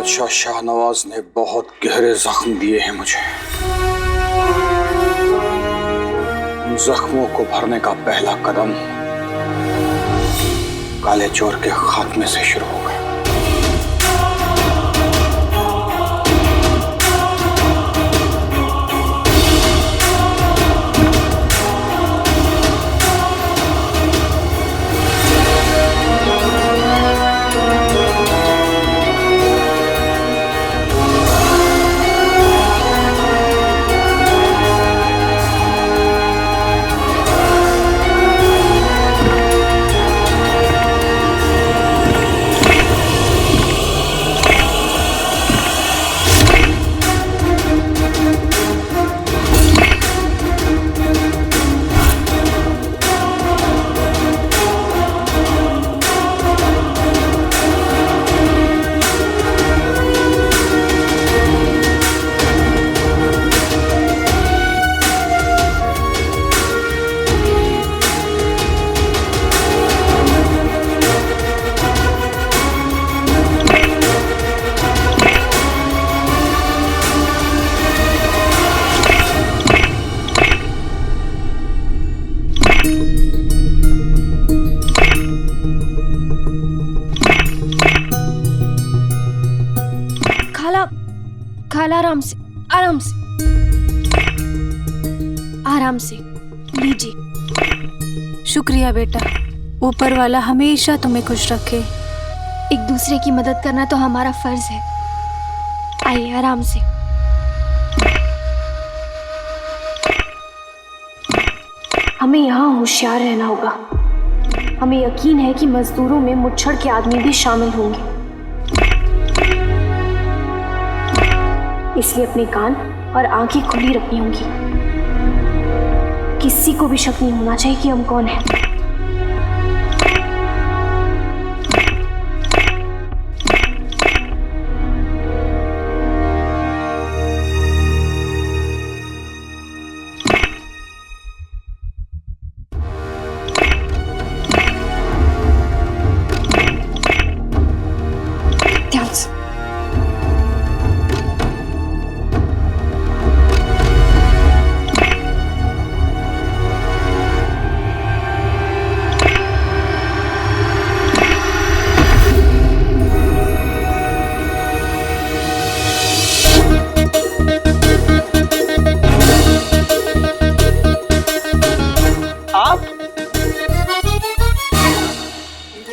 बादशाह शाहनवाज ने बहुत गहरे जख्म दिए हैं मुझे। उन जख्मों को भरने का पहला कदम काले चोर के खात्मे से शुरू हो गया। खाला आराम से आराम से लीजिए। शुक्रिया बेटा, ऊपर वाला हमेशा तुम्हें खुश रखे। एक दूसरे की मदद करना तो हमारा फर्ज है। आइए आराम से। हमें यहाँ होशियार रहना होगा। हमें यकीन है कि मजदूरों में मुच्छड़ के आदमी भी शामिल होंगे, इसलिए अपने कान और आंखें खुली रखनी होंगी। किसी को भी शक नहीं होना चाहिए कि हम कौन हैं। ध्यान से।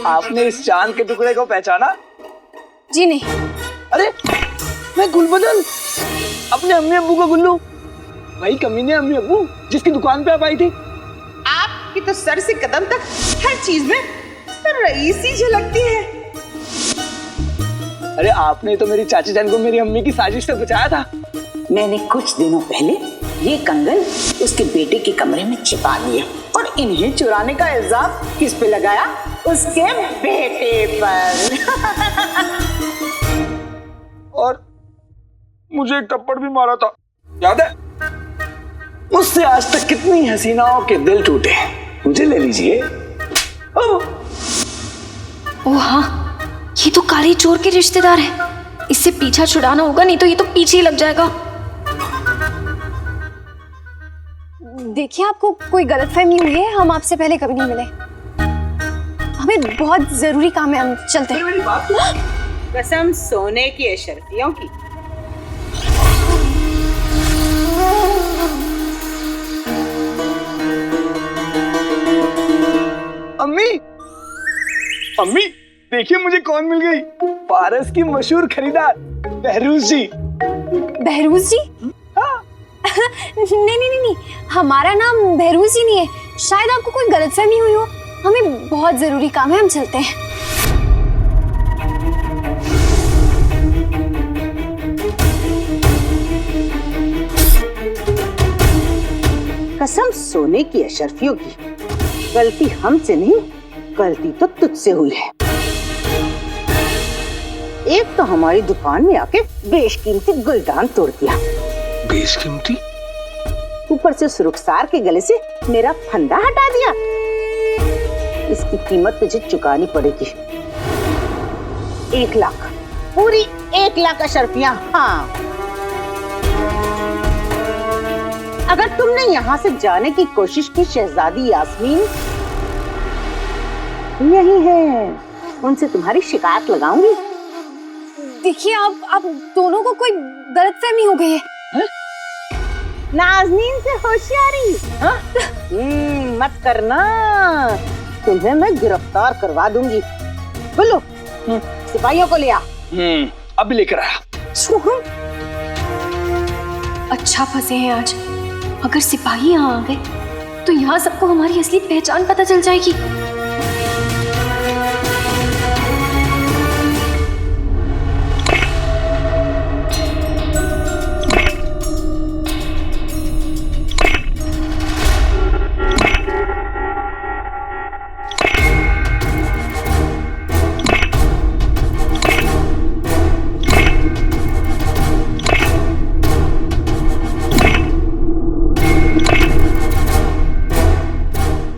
आपने इस चांद के टुकड़े को पहचाना? जी नहीं। अरे मैं गुलबदन, अपने अम्मी अब्बू का गुल्लू, वही कमीने अम्मी अब्बू जिसकी दुकान पे आप आई थी। आपकी तो सर से कदम तक हर चीज में तो रईसी झलकती है। अरे आपने तो मेरी चाची जान को मेरी अम्मी की साजिश से बचाया था। मैंने कुछ दिनों पहले ये कंगन उसके बेटे के कमरे में छिपा दिया और इन्हें चुराने का इल्जाम किस पे लगाया? उसके बेटे पर। और मुझे एक थप्पड़ भी मारा था, याद है? मुझसे आज तक कितनी हसीनाओं के दिल टूटे, मुझे ले लीजिए। ओह हाँ, ये तो काली चोर के रिश्तेदार है। इससे पीछा छुड़ाना होगा, नहीं तो ये तो पीछे ही लग जाएगा। देखिए, आपको कोई गलतफहमी हुई है। हम आपसे पहले कभी नहीं मिले। हमें बहुत जरूरी काम है, हम चलते हैं। मेरी बात कसम सोने की अशरफियों की। अम्मी, अम्मी देखिए मुझे कौन मिल गई। पारस की मशहूर खरीदार बहरूज जी। बहरूज जी? हाँ। नहीं, हमारा नाम बहरूज जी नहीं है। शायद आपको कोई गलतफहमी हुई हो। हमें बहुत जरूरी काम है, हम चलते हैं। कसम सोने की अशरफियों की। गलती हमसे नहीं, गलती तो तुझसे हुई है। एक तो हमारी दुकान में आके बेशकीमती गुलदान तोड़ दिया। बेशकीमती? ऊपर से उस रुखसार के गले से मेरा फंदा हटा दिया। इसकी कीमत तुझे चुकानी पड़ेगी। 1 लाख। पूरी 1 लाख अशर्फियां। हाँ, अगर तुमने यहाँ से जाने की कोशिश की शहजादी यास्मीन यही है, उनसे तुम्हारी शिकायत लगाऊंगी। देखिए आप दोनों को कोई गलतफहमी हो गई है। नाज़नीन से होशियारी मत करना, तुम्हें मैं गिरफ्तार करवा दूंगी। बोलो, सिपाहियों को ले आ। अब लेकर आया। अच्छा फंसे हैं आज। अगर सिपाही यहाँ आ गए तो यहाँ सबको हमारी असली पहचान पता चल जाएगी।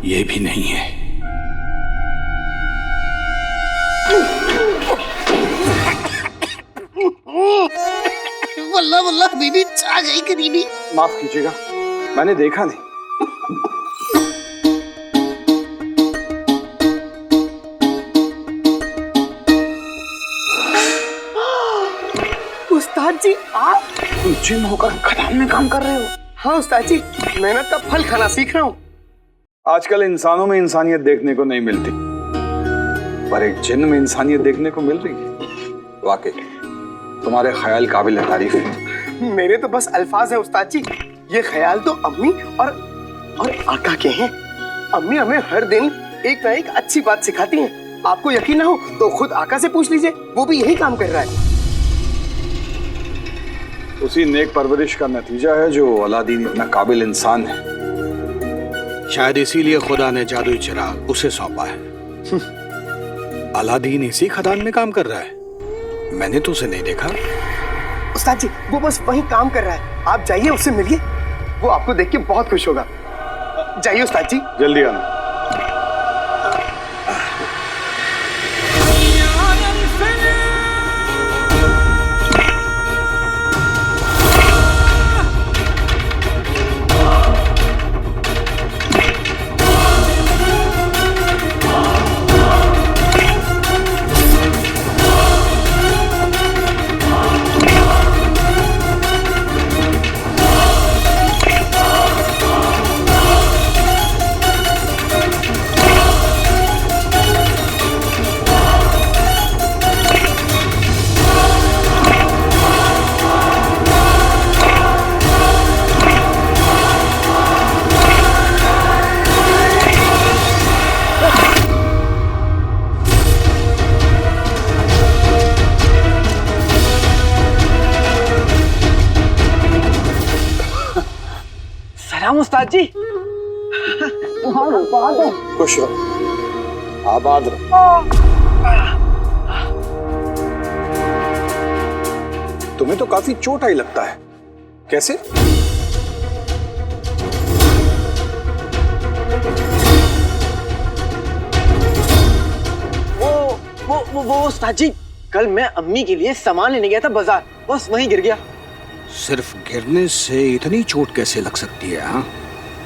ये भी नहीं है। वल्ला वल्ला बीबी आ गई करीबी। माफ कीजिएगा, मैंने देखा नहीं। उस्ताद जी आप? जिन होकर खदान में काम कर रहे हो? हाँ उस्ताद जी, मेहनत का फल खाना सीख रहा हूँ। आजकल इंसानों में इंसानियत देखने को नहीं मिलती, पर एक जिन में इंसानियत देखने को मिल रही है। वाकई तुम्हारे ख्याल काबिल तारीफ है। मेरे तो बस अल्फाज है उस्ताद जी। ये ख्याल तो अम्मी और आका के हैं। अम्मी हमें हर दिन एक ना एक अच्छी बात सिखाती हैं। आपको यकीन ना हो तो खुद आका से पूछ लीजिए, वो भी यही काम कर रहा है। उसी नेक परवरिश का नतीजा है जो अलादीन इतना काबिल इंसान है। शायद इसीलिए खुदा ने जादुई चिराग उसे सौंपा है। अलादीन इसी खदान में काम कर रहा है, मैंने तो उसे नहीं देखा। उस्ताद जी वो बस वही काम कर रहा है, आप जाइए उससे मिलिए, वो आपको देख के बहुत खुश होगा। जाइए उस्ताद जी। जल्दी आना। सलाम उस्ताद जी। खुश रहो, आबाद रहो। तुम्हें तो काफी चोट आई लगता है, कैसे? वो उस्ताद जी, कल मैं अम्मी के लिए सामान लेने गया था बाजार, बस वहीं गिर गया। सिर्फ गिरने से इतनी चोट कैसे लग सकती है?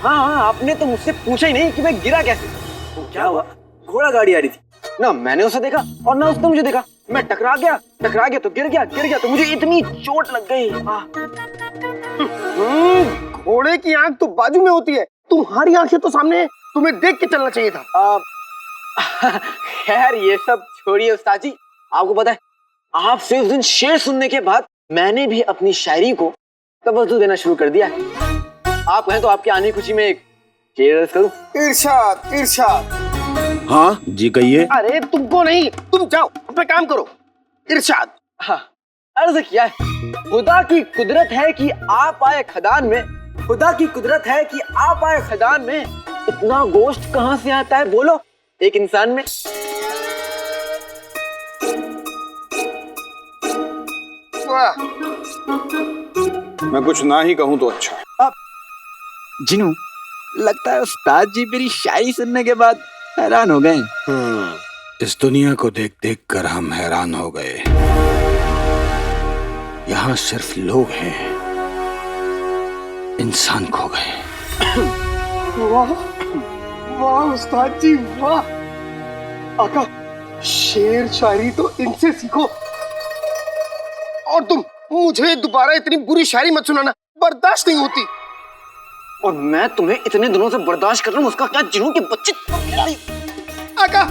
हाँ, आपने तो मुझसे पूछा ही नहीं कि मैं गिरा कैसे। तो क्या हुआ? घोड़ा गाड़ी आ रही थी ना, मैंने उसे देखा और ना उसने मुझे देखा। मैं टकरा गया तो गिर गया तो मुझे इतनी चोट लग गई। घोड़े की आंख तो बाजू में होती है, तुम्हारी आंखें तो सामने है, तुम्हें देख के चलना चाहिए था। खैर ये सब छोड़िए उस्ताद जी, आपको पता है आपसे उस दिन शेर सुनने के बाद मैंने भी अपनी शायरी को तवज्जो देना शुरू कर दिया है। आप कहें तो आपकी आने की खुशी में एक शेर अर्ज करूं? इरशाद इरशाद। हाँ जी कहिए। अरे तुमको नहीं, तुम जाओ अपना काम करो। इरशाद। हाँ, अर्ज किया है, खुदा की कुदरत है कि आप आए खदान में, खुदा की कुदरत है कि आप आए खदान में, इतना गोश्त कहाँ से आता है बोलो एक इंसान में। मैं कुछ ना ही कहूं तो अच्छा है। जिनू, लगता है उस्ताद जी मेरी शायरी सुनने के बाद हैरान हो गए। इस दुनिया को देख देख कर हम हैरान हो गए। यहाँ सिर्फ लोग हैं, इंसान खो गए। वाह वाह उस्ताद जी वाह। आका, शेर शायरी तो इनसे सीखो। और तुम मुझे दोबारा इतनी बुरी शायरी मत सुनाना, बर्दाश्त नहीं होती। और मैं तुम्हें इतने दिनों से बर्दाश्त कर रहा हूँ, उसका क्या जिनू के बच्चे। आका,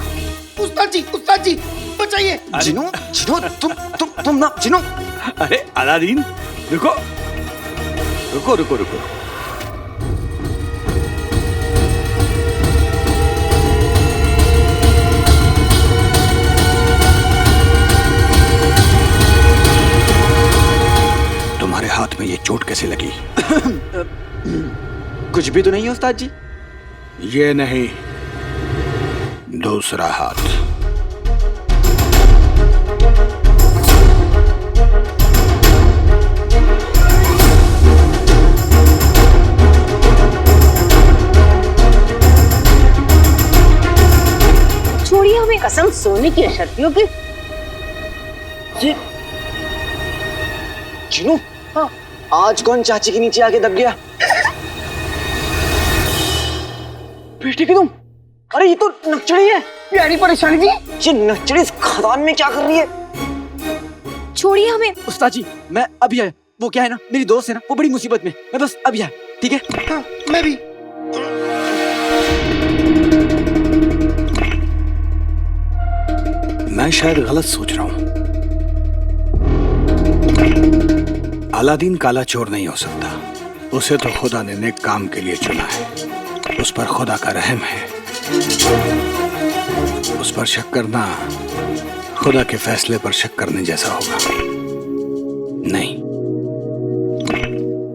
उस्ताद जी बचाइए। जिनू जिनू तुम ना जिनू। अरे अलादीन, रुको रुको रुको रुको। तुम्हारे हाथ में ये चोट कैसे लगी? कुछ भी तो नहीं है उस्ताद जी। ये नहीं, दूसरा हाथ। छोड़िए हमें। कसम सोने की अशर्फियों की। ये जिनू, हाँ, आज कौन चाची के नीचे आके दब गया? बेटी की तुम? अरे ये तो नक्चड़ी है। प्यारी परेशानी जी। ये नक्चड़ी इस खदान में क्या कर रही है? छोड़िए हमें। उस्ताद जी मैं अभी आया। वो क्या है ना, मेरी दोस्त है ना, वो बड़ी मुसीबत में, मैं बस अभी आया, ठीक है? हाँ, मैं भी। मैं शायद गलत सोच रहा हूं। अलादीन काला चोर नहीं हो सकता। उसे तो खुदा ने नेक काम के लिए चुना है। उस पर खुदा का रहम है। उस पर शक करना खुदा के फैसले पर शक करने जैसा होगा। नहीं।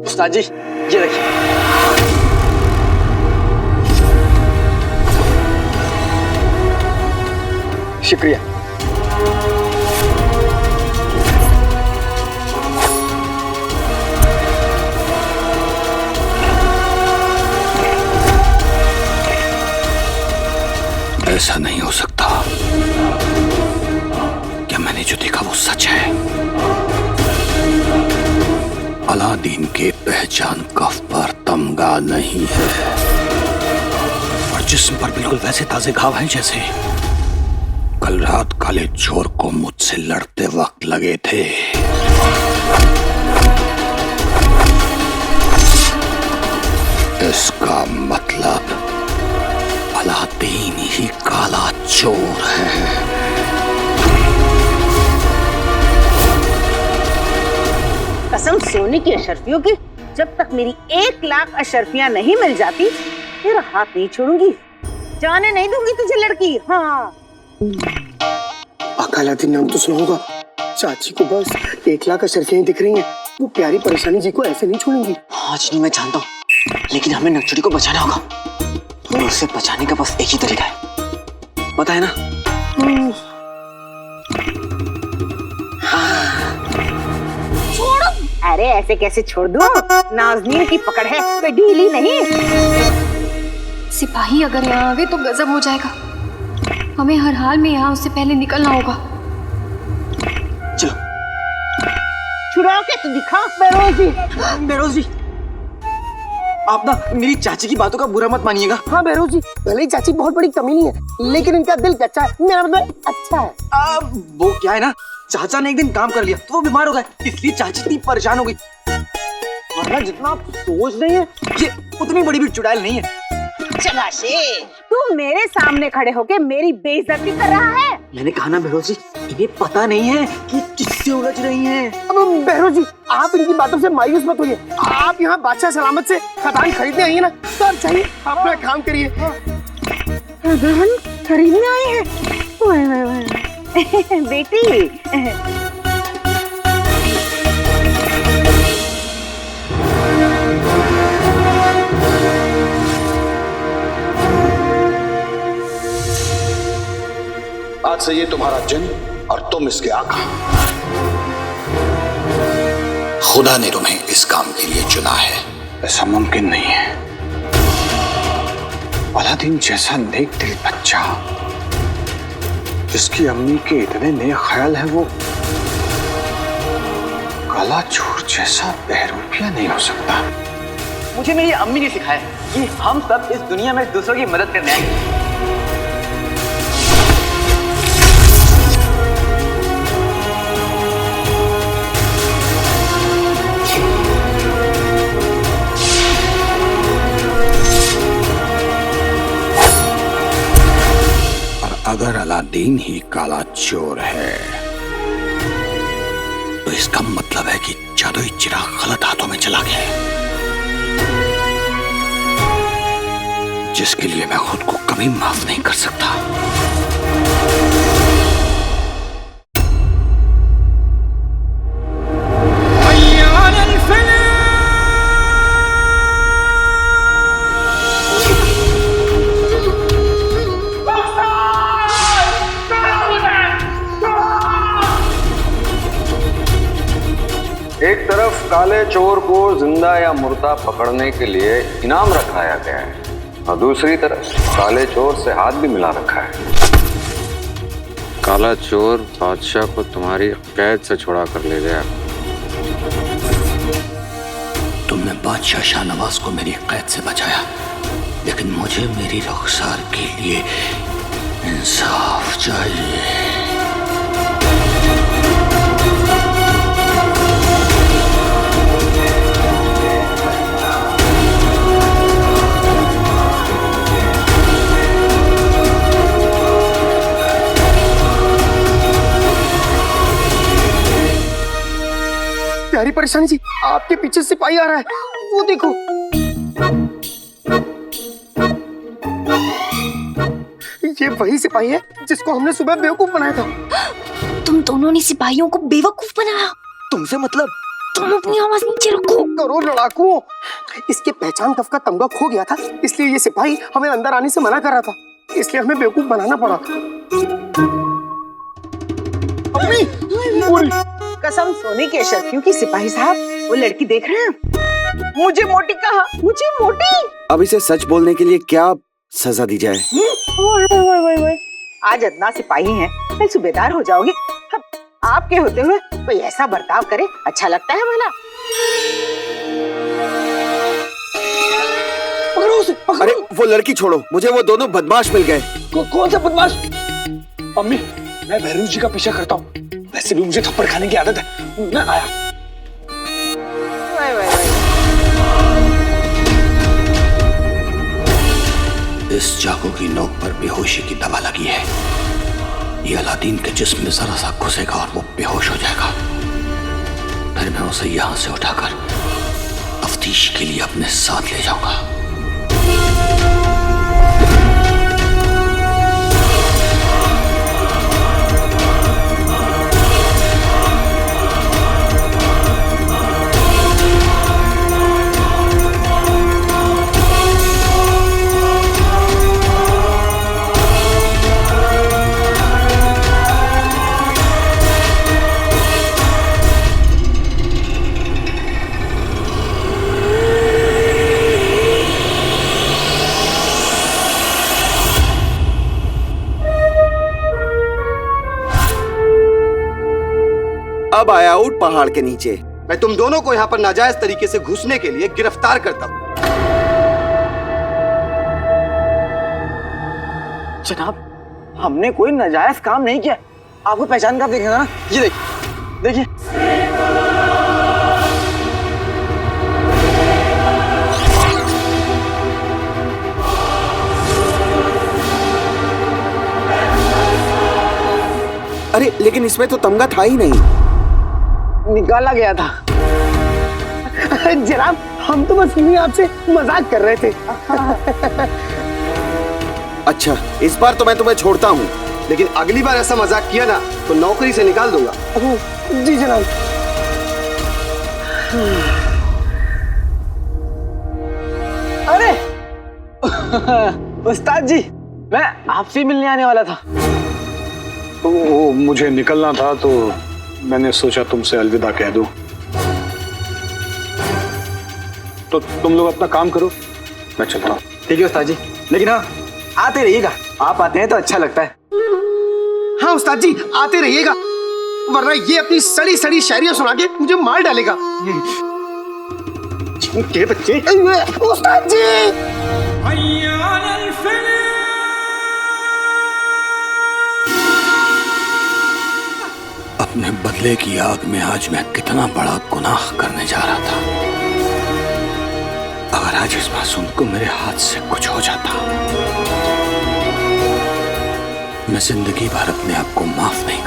उस्ताद जी ये देखिए। शुक्रिया। ऐसा नहीं हो सकता। क्या मैंने जो देखा वो सच है? अलादीन के पहचान कफ पर तमगा नहीं है और जिस्म पर बिल्कुल वैसे ताजे घाव हैं जैसे कल रात काले चोर को मुझसे लड़ते वक्त लगे थे। इसका मतलब अलादीन ही काला चोर है। कसम सोने की अशर्फियों की, जब तक मेरी 1 लाख अशर्फियां नहीं मिल जाती तेरा हाथ नहीं छोड़ूंगी, जाने नहीं दूंगी तुझे लड़की। हाँ आका अलादीन नाम तो सुना होगा। चाची को बस 1 लाख अशर्फियां दिख रही हैं। वो प्यारी परेशानी जी को ऐसे नहीं छोड़ेंगी। हाँ जिनू मैं जानता हूँ, लेकिन हमें नक्चड़ी को बचाना होगा और उसे बचाने का बस एक ही तरीका है, पता है ना? छोड़ो। अरे ऐसे कैसे छोड़ दूं? नाज़नीन की पकड़ है, कोई ढीली नहीं। सिपाही अगर यहाँ आवे तो गजब हो जाएगा। हमें हर हाल में यहाँ उससे पहले निकलना होगा। चलो। छुड़ाओ के तो दिखा। बेरोज जी, आप ना मेरी चाची की बातों का बुरा मत मानिएगा। हाँ बहरोज जी, भले ही चाची बहुत बड़ी कमीनी है, लेकिन इनका दिल अच्छा है। मेरा मतलब अच्छा है। वो क्या है ना, चाचा ने एक दिन काम कर लिया तो वो बीमार हो गए, इसलिए चाची इतनी परेशान हो गई। वरना जितना आप सोच रहे हैं ये उतनी बड़ी भी चुड़ैल नहीं है। चलाशे, तू मेरे सामने खड़े होके मेरी बेइज्जती कर रहा है। मैंने कहा ना बहरोज जी, इन्हें पता नहीं है कि किससे उलझ रही हैं। अब बहरोज जी, आप इनकी बातों से मायूस मत होइए। आप यहाँ बादशाह सलामत से खदान खरीदने आई है ना, तो आप चाहिए अपना काम करिए। खदान खरीदने आए हैं? बेटी आज से ये तुम्हारा जिन और तुम इसके आका। खुदा ने तुम्हें इस काम के लिए चुना है। ऐसा मुमकिन नहीं है। अलादीन जैसा नेक दिल बच्चा, जिसकी अम्मी के इतने नेक ख्याल हैं, वो काला चोर जैसा बहरूपिया नहीं हो सकता। मुझे मेरी अम्मी ने सिखाया कि हम सब इस दुनिया में दूसरों की मदद करने आए। अगर अलादीन ही काला चोर है तो इसका मतलब है कि जादुई चिराग गलत हाथों में चला गया है, जिसके लिए मैं खुद को कभी माफ नहीं कर सकता। एक तरफ काले चोर को जिंदा या मुर्दा पकड़ने के लिए इनाम रखाया गया है और दूसरी तरफ काले चोर से हाथ भी मिला रखा है। काला चोर बादशाह को तुम्हारी कैद से छुड़ा कर ले गया। तुमने बादशाह शाहनवाज को मेरी कैद से बचाया, लेकिन मुझे मेरी रुखसार के लिए इंसाफ चाहिए। प्यारी परेशानी जी, आपके पीछे सिपाही आ रहा है, वो देखो। ये वही सिपाही है जिसको हमने सुबह बेवकूफ बनाया था। तुम दोनों ने सिपाहियों को बेवकूफ बनाया। तुमसे मतलब? तुम अपनी आवाज नीचे रखो। करो लड़ाकू। इसके पहचान कफ का तमगा खो गया था, इसलिए ये सिपाही हमें अंदर आने से मना कर रहा था, इसलिए हमें बेवकूफ बनाना पड़ा। अम्मी, कसम सोने के शर्फियों की सिपाही साहब, वो लड़की देख रहे हैं? मुझे मोटी कहा, मुझे मोटी। अब इसे सच बोलने के लिए क्या सजा दी जाए? आज अदना सिपाही हैं, कल सूबेदार हो जाओगे। अब आपके होते हुए कोई ऐसा बर्ताव करे, अच्छा लगता है भला? पकड़ो उसे, पकड़ो। अरे वो लड़की छोड़ो, मुझे वो दोनों बदमाश मिल गए। कौन सा बदमाश? अम्मी, मैं भैरू जी का पीछा करता हूँ, वैसे भी मुझे थप्पड़ खाने की आदत है। मैं आया। इस चाकू की नोक पर बेहोशी की दवा लगी है। ये अलादीन के जिस्म में जरा सा घुसेगा और वो बेहोश हो जाएगा। फिर मैं उसे यहां से उठाकर तफ्तीश के लिए अपने साथ ले जाऊंगा। अब आया आउट पहाड़ के नीचे। मैं तुम दोनों को यहाँ पर नाजायज तरीके से घुसने के लिए गिरफ्तार करता हूँ। जनाब, हमने कोई नाजायज काम नहीं किया। आपको पहचान का देखेगा ना, ये देखिए, देखिए। अरे लेकिन इसमें तो तमगा था ही नहीं। निकाला गया था। जनाब, हम तो बस यूं ही आपसे मजाक कर रहे थे। अच्छा, इस बार तो मैं तुम्हें छोड़ता हूँ, लेकिन अगली बार ऐसा मजाक किया ना तो नौकरी से निकाल दूंगा। जी जनाब। अरे उस्ताद जी, मैं आपसे मिलने आने वाला था। वो मुझे निकलना था तो मैंने सोचा तुमसे अलविदा कह दूं। तो तुम लोग अपना काम करो, मैं चलता हूँ। ठीक है उस्ताद जी, लेकिन हाँ, आते रहिएगा। आप आते हैं तो अच्छा लगता है। हाँ उस्ताद जी, आते रहिएगा। वरना ये अपनी सड़ी सड़ी शायरियां सुना के मुझे मार डालेगा। के बच्चे। उस्ताद जी। अपने बदले की आग में आज मैं कितना बड़ा गुनाह करने जा रहा था। अगर आज इस मासूम को मेरे हाथ से कुछ हो जाता, मैं जिंदगी भर अपने आप को माफ नहीं